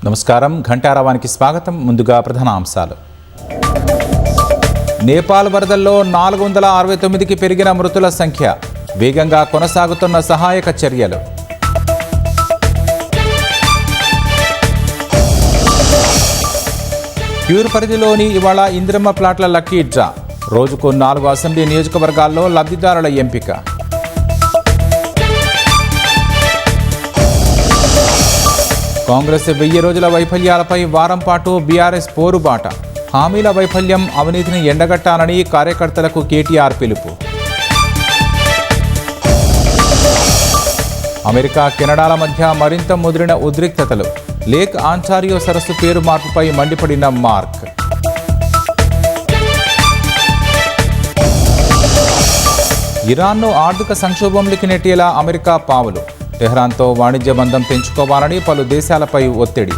నమస్కారం, ఘంటారావానికి స్వాగతం. ముందుగా ప్రధాన అంశాలు. నేపాల్ వరదల్లో 469కి పెరిగిన మృతుల సంఖ్య. వేగంగా కొనసాగుతున్న సహాయక చర్యలు. ప్యూర్ పరిధిలోని ఇవాళ ఇందిరమ్మ ప్లాట్ల లక్కీ డ్రా. రోజుకు 4 అసెంబ్లీ నియోజకవర్గాల్లో లబ్ధిదారుల ఎంపిక. కాంగ్రెస్ 1000 రోజుల వైఫల్యాలపై వారం పాటు బీఆర్ఎస్ పోరుబాట. హామీల వైఫల్యం, అవినీతిని ఎండగట్టాలని కార్యకర్తలకు కేటీఆర్ పిలుపు. అమెరికా, కెనడాల మధ్య మరింత ముదిరిన ఉద్రిక్తతలు. లేక్ ఆంటారియో సరస్సు పేరు మార్పుపై మండిపడిన మార్క్. ఇరాన్ను ఆర్థిక సంక్షోభంలోకి నెట్టేలా అమెరికా పావులు. టెహ్రాన్తో వాణిజ్య బంధం పెంచుకోవాలని పలు దేశాలపై ఒత్తిడి.